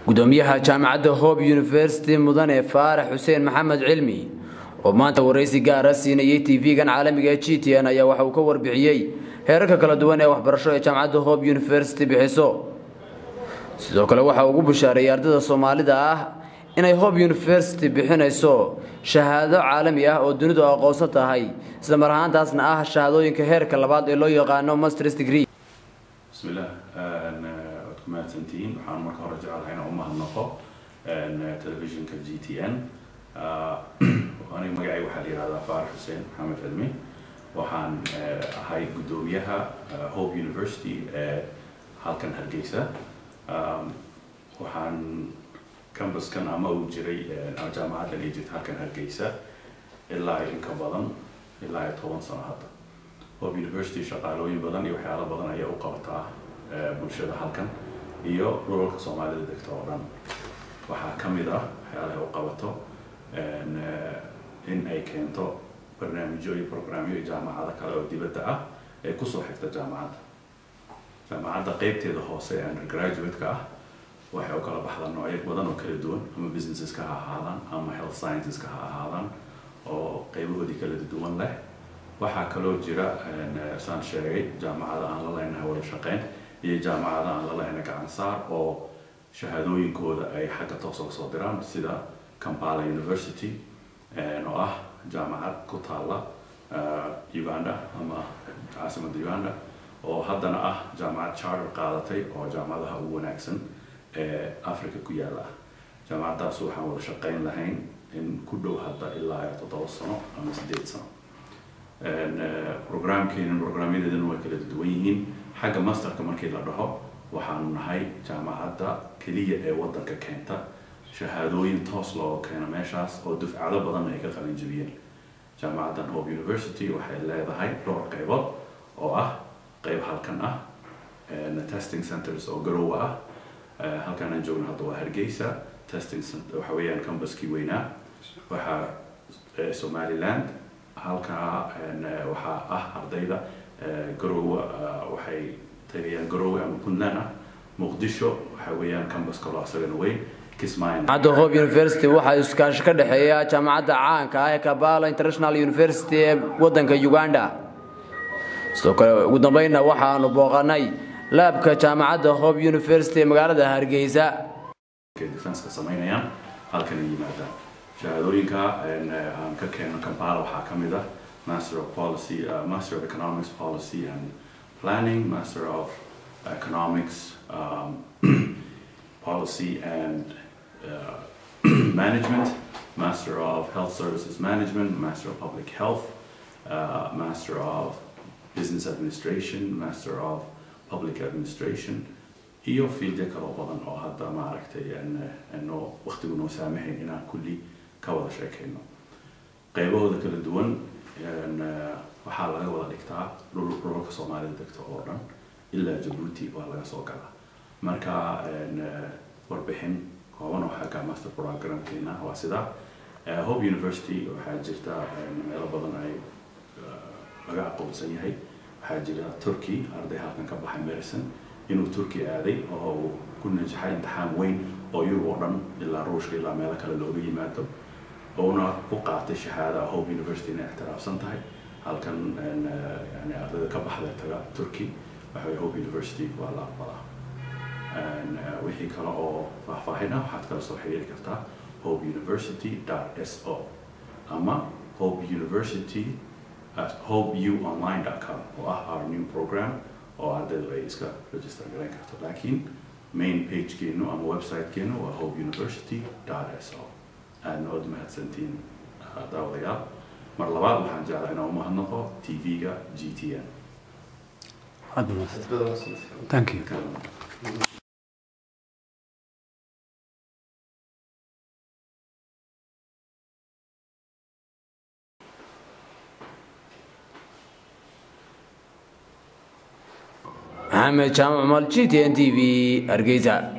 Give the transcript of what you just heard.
gudoomiyaha jaamacadda Hope University mudane Faarax Xuseen Maxamed Cilmi oo maanta wareysi gaar ah siinayay TV-gan caalamiga ee GTN ayaa waxa uu ka warbixiyay heerarka kala duwan ee waxbarasho ee jaamacadda Hope University bixiso sidoo kale waxa uu ugu bishaareeyay ardayda Soomaalida ah inay Hope University bixinayso shahaado caalami ah oo dunidu aqoonsan tahay isla mar ahaantaasna ah shahaadooyinka heerka labaad ee loo yaqaan master's degree. Bismillah ما تنتين وحنا مركز رجع لهنا أمها النقطة تلفزيون كGTN وأنا مجاي وحالي هذا فارح حسين محمد علمي وحن هاي قدوميها هوب يونيفرسيتي هالكن هالجيسة وحن كامبس كان عمو جري جامعة اللي جت هالكن هالجيسة إلا إنك بدن إلا يطول سنة هذا هوب يونيفرسيتي شغالين بدن يوحي بدن أي أوقاتها bulshada halkan iyo gobolka Soomaalida degto oo dhan waxa kamid ah waxyaalaha uu qabato in ay keento barnaamijyo iyo programyo jaamacada kale oo dibadda ah ee ku soo xigta jaamacadda qaybteeda hoose ee undergraduate-ka ah waxay u kala baxdaan noocyo badan oo kala duwan ama businesses-ka ha ahaadaan ama health sciences-ka ha ahaadaan oo qaybahoodii kala duwan leh waxaa kaloo jira saan sheegay jaamacada aan la leenahay wada shaqeyn iyo jaamacada aan la leenahay gacan saar oo shahaadooyinkooda ay xagga toos uga soo diraan sida Kampala University oo ah jaamacad ku taala Uganda ama caasimadda Uganda oo haddana ah jaamacad charter qaadatay oo jaamacadaha ugu wanaagsan ee Afrika ku yaala jaamacadaas waxaan wada shaqeyn lahayn in ku dhow hadda ilaa 7 sano ama 8 sano programyadeedana way kala duwan yihiin xagga masterka markii la dhaho waxaan nahay jaamacadda kaliya ee waddanka keenta shahaadooyin toos loo keeno meeshaas oo dufcado badan ay ka qalin jabiyeen jaamacaddan Hope University waxay leedahay dhowr qaybood oo ah qayb halkan ah testing centers oo Garowe ah halkan aan joogno hadda waa Hargeysa testing center waxa weeyaan campuskii weynaa waxa Somaliland halka waxa ah ardayda Garowe waxay tagayaan Garowe ama Puntland Muqdisho waxa weeyaan campus kale asagana weyn Kismaayo Hope University waxa iskaashi ka dhaxeeya jaamacadda caanka ah ee Kampala International University ee waddanka Uganda sidoo kale ugu dambeynna waxaanu booqanay laabka jaamacadda Hope University ee magaalada Hargeysa defense-ka sameynayaan halkan yimaadaan shahaadooyinka aan ka keeno Kampala waxaa kamid ah Master of Policy, Master of Economics Policy and Planning, Master of Economics Policy and Management, Master of Health Services Management, Master of Public Health, Master of Business Administration, Master of Public Administration. iyo field kale badan oo hadda ma aragtay inuu waqtigu noo saamaxay inaan kulli ka wada sheekayno qaybahooda kala duwan waxaa laga wada dhigtaa dhulka Soomaalida degto oo dhan ilaa Djibouti waa laga soo galaa marka warbixin kooban oo xagga master program-keena waa sida Hope University waxaa jirta meelo badan ay laga aqoonsan yahay waxaa jira Turkey arday halkan ka baxay medicine inuu Turkey aaday oo ku najaxay imtixaan weyn oo Yurub oo dhan ilaa Ruushka ilaa meelo kale looga yimaado oona ku qaatay shahaada Hope University inay ixtiraafsan tahay halkan yani ardayda ka baxday taga Turkey waxa Hope University waa la aqbalaa wixii kale oo faahfaahin ah waxaad kala soo xiriiri kartaa hopeuniversity.so ama hopeuonline.com oo ah our new program oo ardaydu ay iska register garan karto laakiin main page-keenu ama website-keenu waa hopeuniversity.so aadna ood mahadsantiin daawadayaal mar labaad waxaan jeclaa inaan u mahadnaqo TV-ga GTN. Thank you. Ahmed Jamal GTN TV Hargeysa.